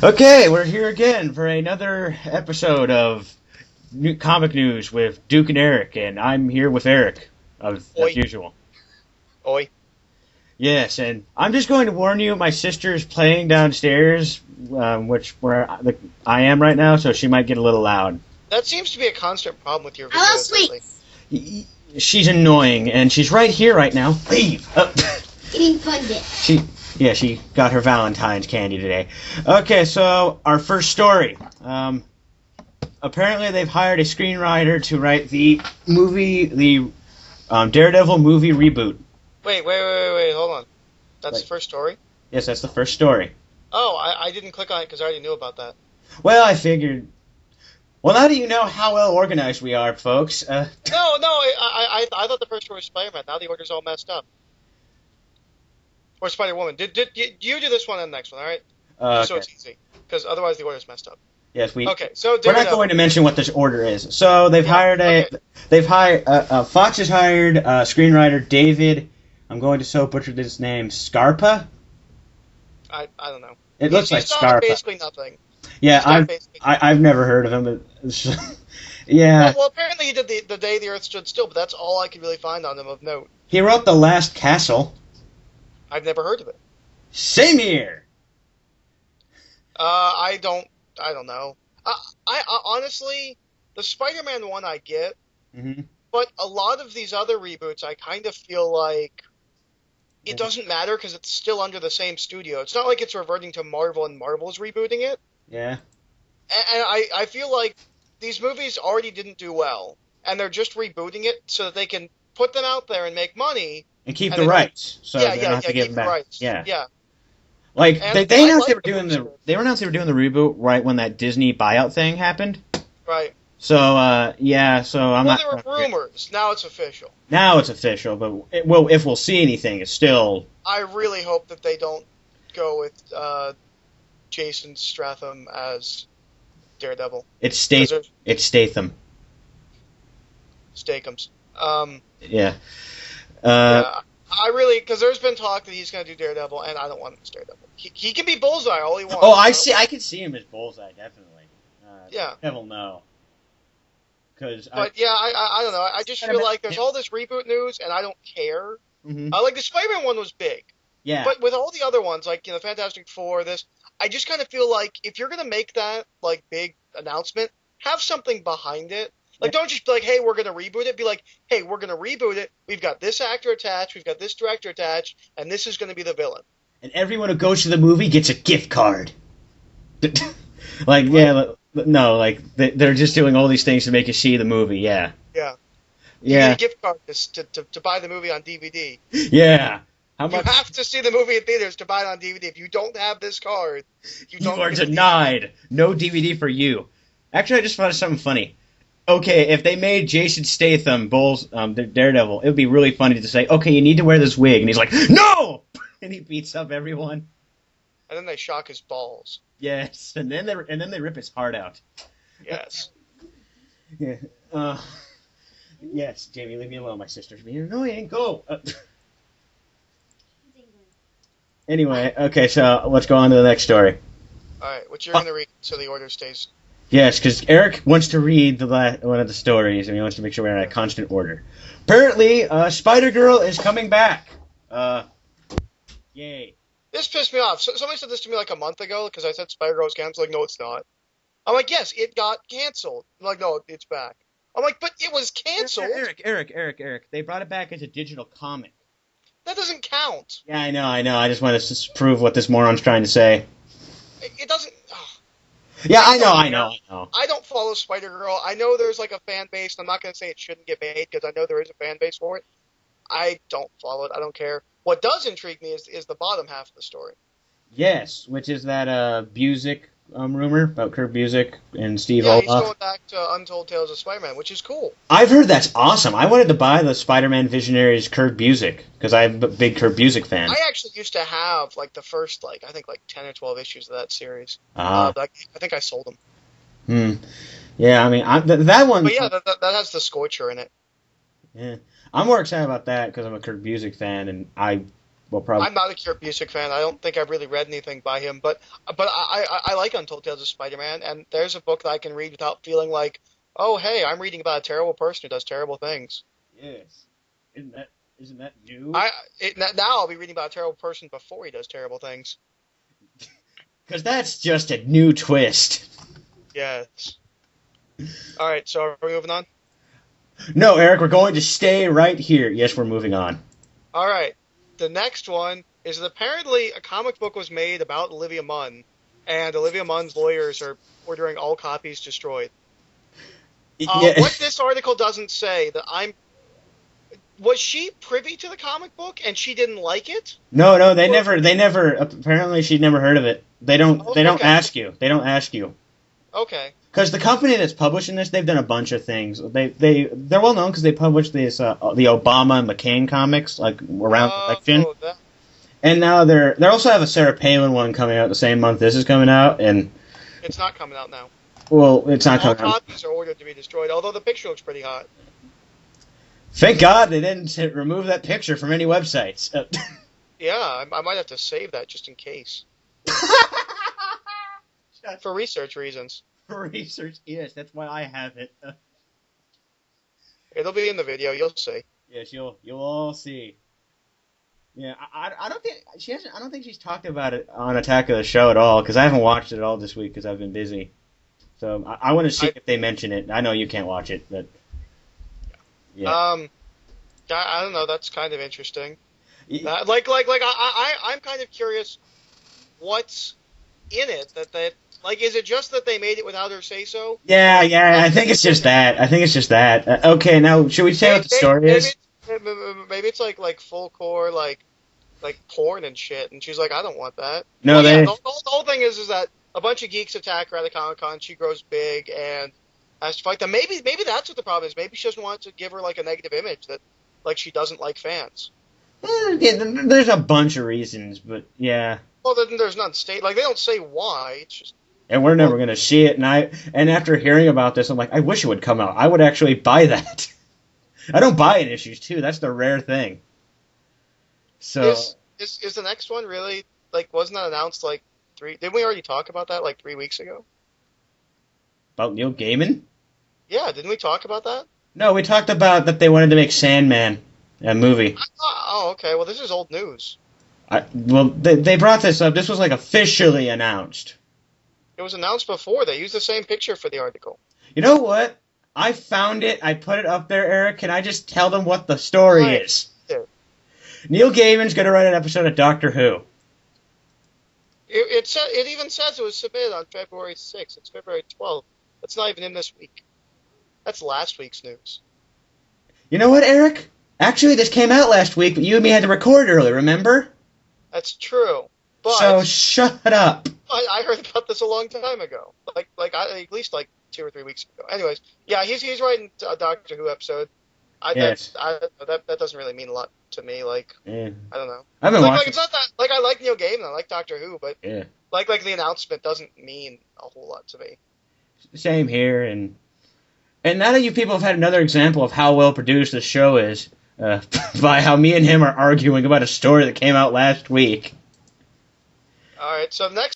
Okay, we're here again for another episode of Comic News with Duke and Eric, and I'm here with Eric, as Oi, usual. oi. Yes, and I'm just going to warn you, my sister's playing downstairs, where I am right now, so she might get a little loud. That seems to be a constant problem with your Hello, videos lately. She's annoying, and she's right here right now. Leave! Getting funded. She got her Valentine's candy today. Okay, so our first story. Apparently they've hired a screenwriter to write the Daredevil movie reboot. Wait, hold on. That's the first story? Yes, that's the first story. Oh, I didn't click on it because I already knew about that. Well, I figured. Well, now that you know how well organized we are, folks. No, I thought the first story was Spider-Man. Now the order's all messed up. Or Spider-Woman. Did you do this one and the next one, all right? Just so Okay. it's easy. Because otherwise the order's messed up. Yes, Okay, so we're not going to mention what this order is. So Fox has hired screenwriter David. I'm going to so butcher this name, Scarpa. I don't know. It looks like He's done Scarpa. basically nothing. Yeah, Basically I've never heard of him. But yeah, well, apparently he did the Day the Earth Stood Still, but that's all I could really find on him of note. he wrote The Last Castle. I've never heard of it. Same here. I don't know. I honestly, the Spider-Man one I get, Mm-hmm. but a lot of these other reboots, I kind of feel like it doesn't matter because it's still under the same studio. It's not like it's reverting to Marvel and Marvel's rebooting it. Yeah. And I feel like these movies already didn't do well, and they're just rebooting it so that they can put them out there and make money. And keep And the they rights, so they don't have to keep give them the back. rights. Yeah. And they I announced like the movies. they announced they were doing the reboot right when that Disney buyout thing happened. Right. So so I'm Well, not. there were rumors. Now it's official. Now it's official, but if we'll see anything, it's still. I really hope that they don't go with Jason Statham as Daredevil. It's Statham. It's Statham. Steakums. Yeah. Yeah, I really, because there's been talk that he's going to do Daredevil, and I don't want him as Daredevil. He can be Bullseye all he wants. Oh, I see. I can see him as Bullseye, definitely. Yeah. Devil, no. But I don't know. I just feel like there's all this reboot news, and I don't care. Mm-hmm. Like the Spider-Man one was big. Yeah. But with all the other ones, like Fantastic Four, I just kind of feel like if you're gonna make that like big announcement, have something behind it. Like, don't just be like, "Hey, we're gonna reboot it." Be like, "Hey, we're gonna reboot it. We've got this actor attached, we've got this director attached, and this is gonna be the villain." And everyone who goes to the movie gets a gift card. Like, yeah, no, like they're just doing all these things to make you see the movie. Yeah. Yeah. You Yeah. get a gift card to buy the movie on DVD. Yeah. How You much? have to see the movie in theaters to buy it on DVD. If you don't have this card, you You don't are get the denied. No DVD for you. Actually, I just thought of something funny. Okay, if they made Jason Statham Daredevil, it would be really funny to say, "Okay, you need to wear this wig," and he's like, "No!" and he beats up everyone. And then they shock his balls. Yes, and then they rip his heart out. Yes. Yeah. Yes, Jamie, leave me alone. My sister's being annoying. Go. Anyway, okay, so let's go on to the next story. All right, what you're going to read so the order stays. Yes, because Eric wants to read one of the stories, and he wants to make sure we're in a constant order. Apparently, Spider-Girl is coming back. Yay. This pissed me off. Somebody said this to me like a month ago because I said Spider-Girl was canceled. Like, no, it's not. I'm like, yes, it got canceled. I'm like, no, it's back. I'm like, but it was canceled. Eric. They brought it back as a digital comic. That doesn't count. Yeah, I know. I just want to prove what this moron's trying to say. It doesn't. Yeah, I know. I don't follow Spider-Girl. I know there's like a fan base. I'm not going to say it shouldn't get made because I know there is a fan base for it. I don't follow it. I don't care. What does intrigue me is the bottom half of the story. Yes, which is that Busiek rumor about Kurt Busiek and Steve Yeah, he's Olaf. going back to Untold Tales of Spider-Man, which is cool. I've heard that's awesome. I wanted to buy the Spider-Man Visionaries Kurt Busiek because I'm a big Kurt Busiek fan. I actually used to have like the first I think 10 or 12 issues of that series. But I think I sold them. Yeah, I mean that one. But yeah, that has the Scorcher in it. Yeah, I'm more excited about that because I'm a Kurt Busiek fan, and I Well, probably. I'm not a Kurt Busiek fan. I don't think I've really read anything by him, but I like Untold Tales of Spider-Man, and there's a book that I can read without feeling like, oh, hey, I'm reading about a terrible person who does terrible things. Yes. Isn't that new? Now I'll be reading about a terrible person before he does terrible things. Because that's just a new twist. Yes. All right, so are we moving on? No, Eric, we're going to stay right here. Yes, we're moving on. All right. The next one is that apparently a comic book was made about Olivia Munn, and Olivia Munn's lawyers are ordering all copies destroyed. Yeah. What this article doesn't say was she privy to the comic book and she didn't like it? No, they never. Apparently, she'd never heard of it. They don't Okay. ask you. They don't ask you. Okay. Because the company that's publishing this, they've done a bunch of things. They're well known because they published this the Obama and McCain comics like around the election. And now they also have a Sarah Palin one coming out the same month this is coming out, and it's not coming out now. Well, it's not coming out. All copies are ordered to be destroyed, although the picture looks pretty hot. Thank God they didn't remove that picture from any websites. Yeah, I might have to save that just in case. For research reasons. For research, yes, that's why I have it. It'll be in the video, you'll see. Yes, you'll all see. Yeah, I don't think she hasn't. I don't think she's talked about it on Attack of the Show at all because I haven't watched it all this week because I've been busy. So I want to see if they mention it. I know you can't watch it, but yeah. I don't know. That's kind of interesting. Yeah. I'm kind of curious what's in it that is it just that they made it without her say so? Yeah. I think it's just that. Okay, now should we say what the story is? Maybe it's like full core like porn and shit, and she's like, I don't want that. No, the whole thing is that a bunch of geeks attack her at the Comic-Con. She grows big and has to fight them. Maybe that's what the problem is. Maybe she doesn't want to give her like a negative image that like she doesn't like fans. Yeah, there's a bunch of reasons, but yeah. Well, then there's none state like they don't say why. It's just. And we're never gonna see it. And after hearing about this, I'm like, I wish it would come out. I would actually buy that. I don't buy in issues 2. That's the rare thing. So is the next one really like wasn't that announced like 3? Didn't we already talk about that like 3 weeks ago? About Neil Gaiman? Yeah, didn't we talk about that? No, we talked about that they wanted to make Sandman a movie. Oh, okay. Well, this is old news. They brought this up. This was like officially announced. It was announced before. They used the same picture for the article. You know what? I found it. I put it up there, Eric. Can I just tell them what the story is? Yeah. Neil Gaiman's going to write an episode of Doctor Who. It even says it was submitted on February 6th. It's February 12th. That's not even in this week. That's last week's news. You know what, Eric? Actually, this came out last week, but you and me had to record early, remember? That's true. But so shut up. I heard about this a long time ago. At least 2 or 3 weeks ago. Anyways, yeah, he's writing a Doctor Who episode. Yes. That doesn't really mean a lot to me. Yeah. I don't know. I've been watching. It's not that I like Neil Gaiman, I like Doctor Who, but yeah. like the announcement doesn't mean a whole lot to me. Same here, and now that you people have had another example of how well produced the show is, by how me and him are arguing about a story that came out last week. All right, so next.